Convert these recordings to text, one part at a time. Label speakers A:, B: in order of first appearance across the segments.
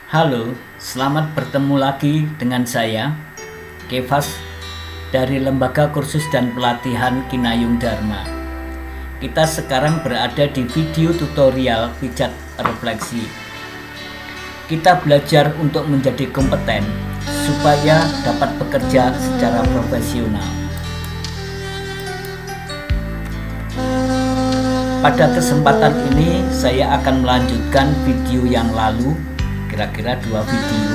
A: Halo, selamat bertemu lagi dengan saya, Kefas, dari Lembaga Kursus dan Pelatihan Kinayung Dharma. Kita sekarang berada di video tutorial pijat refleksi. Kita belajar untuk menjadi kompeten, supaya dapat bekerja secara profesional. Pada kesempatan ini, saya akan melanjutkan video yang lalu, kira-kira 2 video.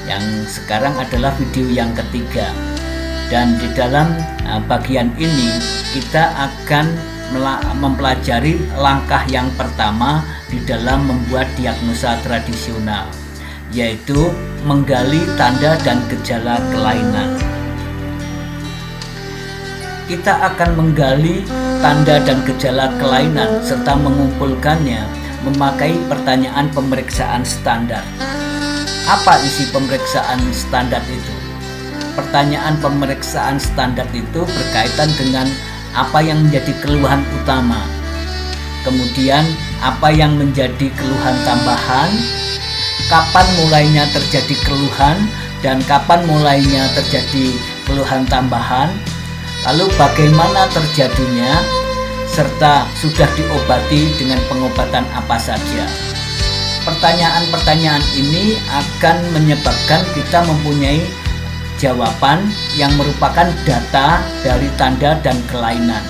A: Yang sekarang adalah video yang ketiga, dan di dalam bagian ini kita akan mempelajari langkah yang pertama di dalam membuat diagnosa tradisional, yaitu menggali tanda dan gejala kelainan. Kita akan menggali tanda dan gejala kelainan serta mengumpulkannya memakai pertanyaan pemeriksaan standar. Apa isi pemeriksaan standar itu? Pertanyaan pemeriksaan standar itu berkaitan dengan apa yang menjadi keluhan utama, kemudian apa yang menjadi keluhan tambahan, kapan mulainya terjadi keluhan dan kapan mulainya terjadi keluhan tambahan, lalu bagaimana terjadinya, serta sudah diobati dengan pengobatan apa saja. Pertanyaan-pertanyaan ini akan menyebabkan kita mempunyai jawaban yang merupakan data dari tanda dan kelainan.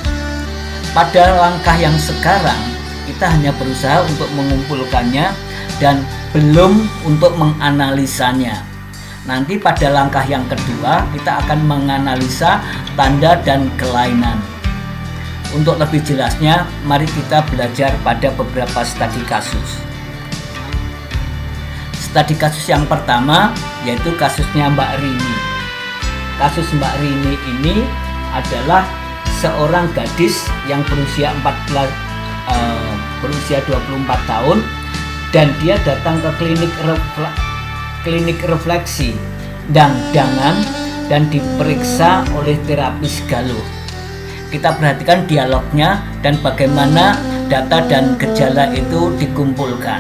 A: Pada langkah yang sekarang, kita hanya berusaha untuk mengumpulkannya dan belum untuk menganalisanya. Nanti pada langkah yang kedua, kita akan menganalisa tanda dan kelainan. Untuk lebih jelasnya, mari kita belajar pada beberapa studi kasus. Studi kasus yang pertama yaitu kasusnya Mbak Rini. Kasus Mbak Rini ini adalah seorang gadis yang berusia 24 tahun, dan dia datang ke klinik refleksi dan diperiksa oleh terapis Galuh. Kita perhatikan dialognya dan bagaimana data dan gejala itu dikumpulkan.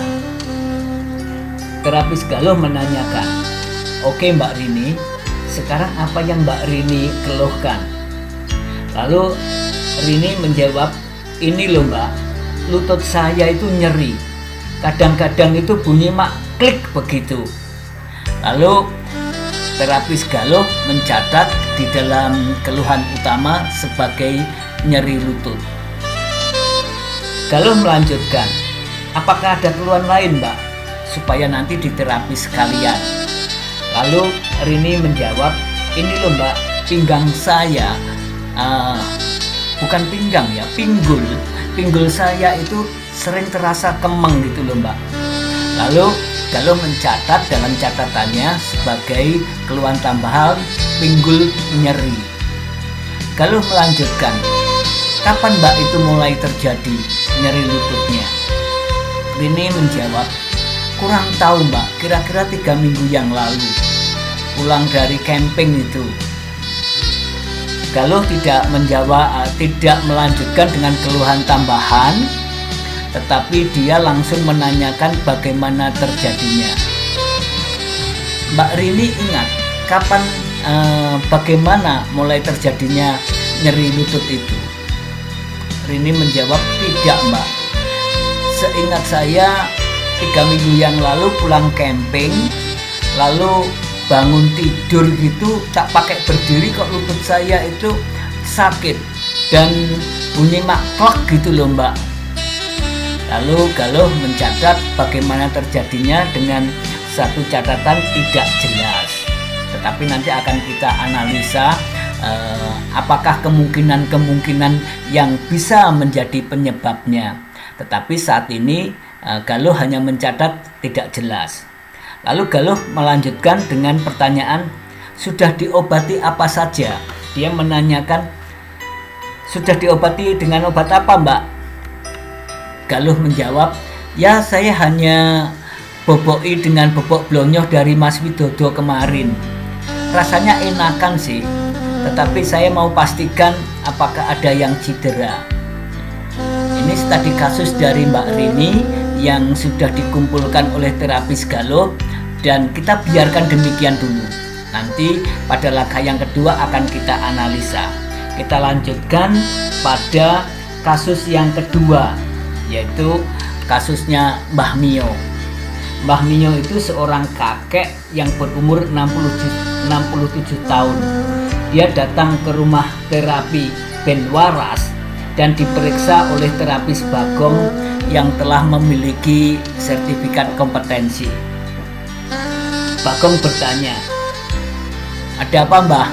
A: Terapis Galuh menanyakan, "Oke Mbak Rini, sekarang apa yang Mbak Rini keluhkan?" Lalu Rini menjawab, "Ini loh Mbak, lutut saya itu nyeri. Kadang-kadang itu bunyi mak klik begitu." Lalu terapis Galuh mencatat di dalam keluhan utama sebagai nyeri lutut. Galuh melanjutkan, "Apakah ada keluhan lain Mbak, supaya nanti diterapi sekalian?" Lalu Rini menjawab, "Ini loh Mbak, pinggang saya, bukan pinggang ya, pinggul saya itu sering terasa kemeng gitu loh Mbak." Lalu Galuh mencatat dalam catatannya sebagai keluhan tambahan pinggul nyeri. Galuh melanjutkan, "Kapan Mbak itu mulai terjadi nyeri lututnya?" Rini menjawab, "Kurang tahu Mbak, kira-kira 3 minggu yang lalu, pulang dari camping itu." Galuh tidak melanjutkan dengan keluhan tambahan, tetapi dia langsung menanyakan bagaimana terjadinya. Mbak Rini ingat kapan, bagaimana mulai terjadinya nyeri lutut itu? Rini menjawab, "Tidak Mbak, seingat saya 3 minggu yang lalu pulang camping, lalu bangun tidur gitu, tak pakai berdiri kok lutut saya itu sakit dan bunyi maklek gitu loh Mbak." Lalu Galuh mencatat bagaimana terjadinya dengan satu catatan tidak jelas, tetapi nanti akan kita analisa apakah kemungkinan yang bisa menjadi penyebabnya. Tetapi saat ini Galuh hanya mencatat tidak jelas. Lalu Galuh melanjutkan dengan pertanyaan, "Sudah diobati apa saja?" Dia menanyakan, "Sudah diobati dengan obat apa Mbak?" Galuh menjawab, "Ya saya hanya boboki dengan bobok blonyoh dari Mas Widodo kemarin. Rasanya enakan sih, tetapi saya mau pastikan apakah ada yang cedera." Ini studi kasus dari Mbak Rini yang sudah dikumpulkan oleh terapis Galuh dan kita biarkan demikian dulu. Nanti pada laga yang kedua akan kita analisa. Kita lanjutkan pada kasus yang kedua, yaitu kasusnya Mbah Mio. Mbah Mio itu seorang kakek yang berumur 67 tahun. Dia datang ke rumah terapi Ben Waras dan diperiksa oleh terapis Bagong yang telah memiliki sertifikat kompetensi. Bagong bertanya, "Ada apa, Mbah?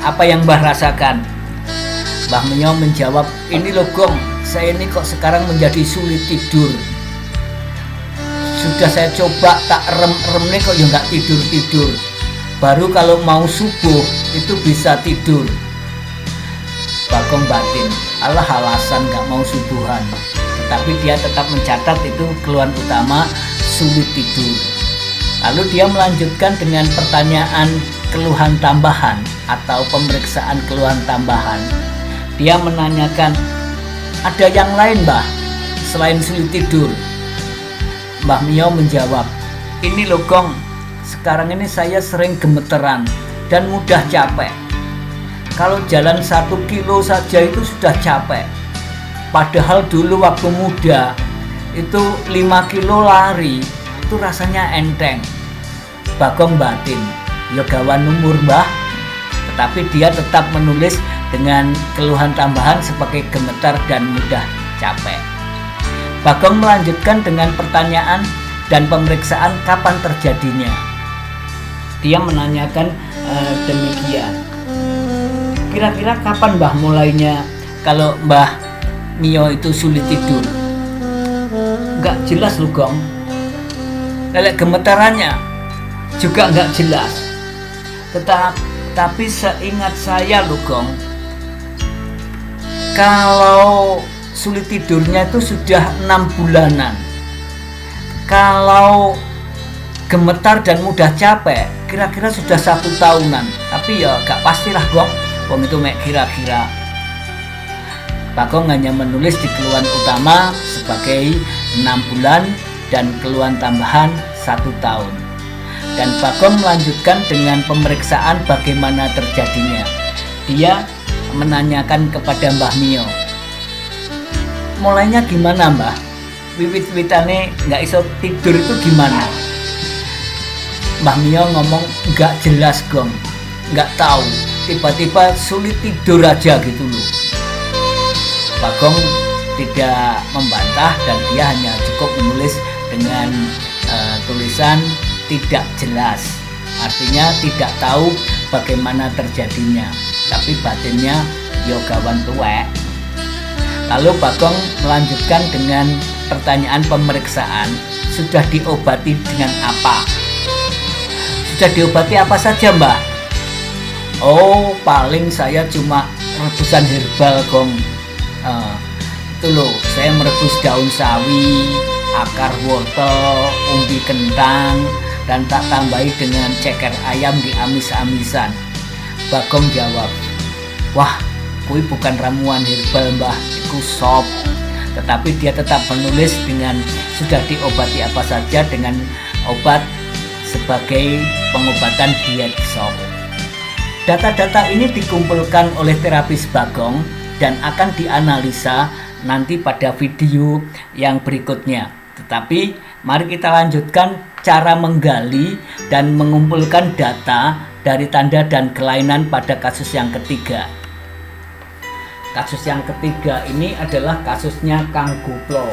A: Apa yang Mbah rasakan?" Mbah Mio menjawab, "Ini loh Gong, saya ini kok sekarang menjadi sulit tidur. Sudah saya coba tak rem-rem nih kok ya nggak tidur-tidur. Baru kalau mau subuh itu bisa tidur." Bagong batin, alah alasan nggak mau subuhan. Tetapi dia tetap mencatat itu keluhan utama sulit tidur. Lalu dia melanjutkan dengan pertanyaan keluhan tambahan atau pemeriksaan keluhan tambahan. Dia menanyakan, "Ada yang lain, Mbah, selain sulit tidur?" Mbah Mio menjawab, "Ini loh Gong, sekarang ini saya sering gemeteran dan mudah capek. Kalau jalan 1 kilo saja itu sudah capek. Padahal dulu waktu muda itu 5 kilo lari itu rasanya enteng." Bagong batin, "Ya gawan umur Mbah." Tetapi dia tetap menulis dengan keluhan tambahan sebagai gemetar dan mudah capek. Bagong melanjutkan dengan pertanyaan dan pemeriksaan kapan terjadinya. Dia menanyakan demikian, "Kira-kira kapan Mbah mulainya kalau Mbah Mio itu sulit tidur?" "Nggak jelas loh Gong. Lelek gemetarannya juga nggak jelas. Tapi seingat saya loh Gong, kalau sulit tidurnya itu sudah 6 bulanan. Kalau gemetar dan mudah capek kira-kira sudah 1 tahunan. Tapi ya gak pastilah Gong, Gong itu mek kira-kira." Bagong hanya menulis di keluhan utama sebagai 6 bulan dan keluhan tambahan 1 tahun. Dan Bagong melanjutkan dengan pemeriksaan bagaimana terjadinya. Dia menanyakan kepada Mbah Mio, "Mulainya gimana Mbah? Wiwit-witane nggak iso tidur itu gimana?" Mbah Mio ngomong, "Nggak jelas Gong, nggak tahu. Tiba-tiba sulit tidur aja gitu loh." Bagong tidak membantah dan dia hanya cukup menulis dengan tulisan tidak jelas. Artinya tidak tahu bagaimana terjadinya, tapi batinnya yo gawan tuwek. Lalu Bagong melanjutkan dengan pertanyaan pemeriksaan, "Sudah diobati dengan apa?" "Sudah diobati apa saja Mbah?" "Oh, paling saya cuma rebusan herbal Gong. Itu loh, saya merebus daun sawi, akar wortel, umbi kentang, dan tak tambahi dengan ceker ayam di amis-amisan." Bagong jawab, "Wah, kui bukan ramuan herbal Mbah, itu sop." Tetapi dia tetap menulis dengan sudah diobati apa saja dengan obat sebagai pengobatan diet sop. Data-data ini dikumpulkan oleh terapis Bagong dan akan dianalisa nanti pada video yang berikutnya. Tetapi mari kita lanjutkan cara menggali dan mengumpulkan data dari tanda dan kelainan pada kasus yang ketiga. Kasus yang ketiga ini adalah kasusnya Kang Guplo.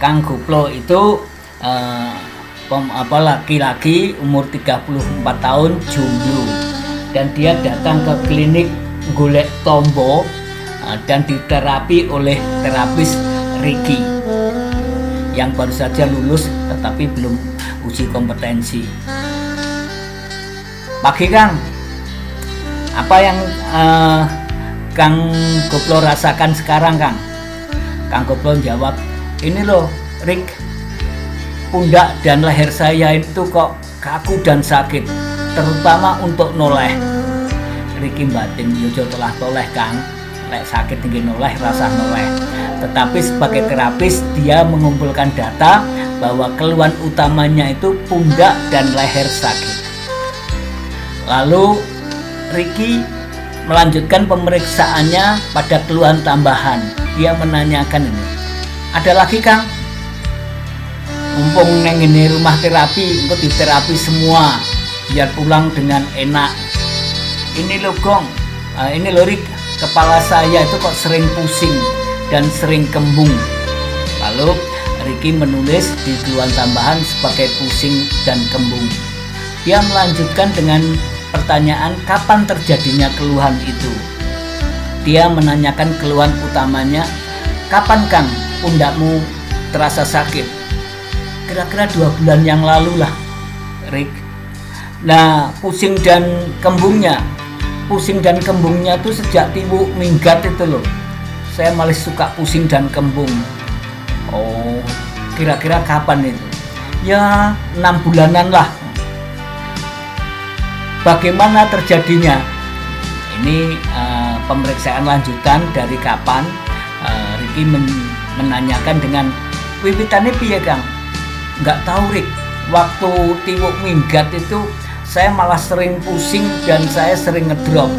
A: Kang Guplo itu laki-laki umur 34 tahun, jomblo, dan dia datang ke klinik golek tombo dan diterapi oleh terapis Ricky yang baru saja lulus tetapi belum uji kompetensi. "Pagi Kang, apa yang Kang Goplo rasakan sekarang Kang?" Kang Goplo jawab, "Ini loh Rick, pundak dan leher saya itu kok kaku dan sakit, terutama untuk noleh." Ricky batin, "Yojo telah toleh Kang, lek sakit tinggi noleh rasa noleh. Tetapi sebagai terapis dia mengumpulkan data bahwa keluhan utamanya itu pundak dan leher sakit. Lalu Ricky melanjutkan pemeriksaannya pada keluhan tambahan. Dia menanyakan ini, ada lagi Kang? Mumpung neng ini rumah terapi, engko diterapi semua biar pulang dengan enak. Ini loh Gong, ini loh Rick, kepala saya itu kok sering pusing dan sering kembung. Lalu Ricky menulis di keluhan tambahan sebagai pusing dan kembung. Dia melanjutkan dengan pertanyaan kapan terjadinya keluhan itu. Dia menanyakan keluhan utamanya, kapan Kang pundakmu terasa sakit? Kira-kira 2 bulan yang lalu lah, Rick. Nah, pusing dan kembungnya tuh sejak tiwuk minggat itu loh. Saya malah suka pusing dan kembung. Oh, kira-kira kapan itu? Ya 6 bulanan lah. Bagaimana terjadinya? Ini pemeriksaan lanjutan dari kapan. Ricky menanyakan dengan wiwitannya piye Kang? Nggak tahu Rick, waktu tiwuk minggat itu saya malah sering pusing dan saya sering ngedrop.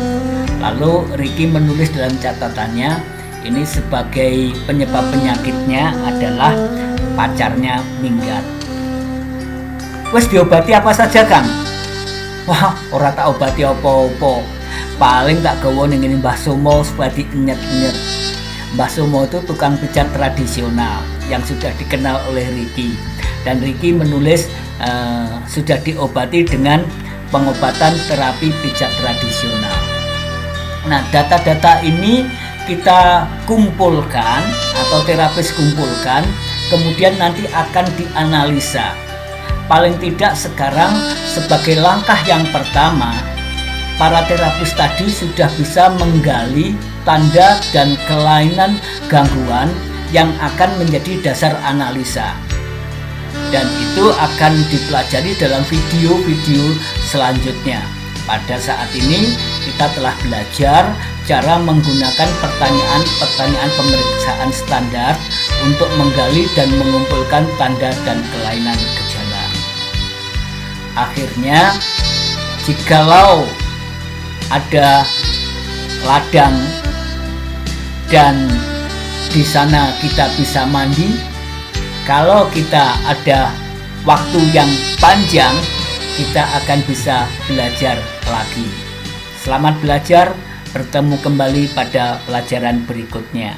A: Lalu Ricky menulis dalam catatannya, ini sebagai penyebab penyakitnya adalah pacarnya minggat. Wes diobati apa saja Kang? Wah, ora tak obati apa-apa. Paling tak gawa ning ngene Mbah Sumo supaya dienyet-enyet. Mbah Sumo itu tukang pijat tradisional yang sudah dikenal oleh Ricky. Dan Ricky menulis sudah diobati dengan pengobatan terapi pijat tradisional. Nah, data-data ini kita kumpulkan atau terapis kumpulkan, kemudian nanti akan dianalisa. Paling tidak sekarang sebagai langkah yang pertama, para terapis tadi sudah bisa menggali tanda dan kelainan gangguan yang akan menjadi dasar analisa. Dan itu akan dipelajari dalam video-video selanjutnya. Pada saat ini kita telah belajar cara menggunakan pertanyaan pemeriksaan standar untuk menggali dan mengumpulkan tanda dan kelainan gejala. Akhirnya, jikalau ada ladang dan di sana kita bisa mandi, kalau kita ada waktu yang panjang, kita akan bisa belajar lagi. Selamat belajar, bertemu kembali pada pelajaran berikutnya.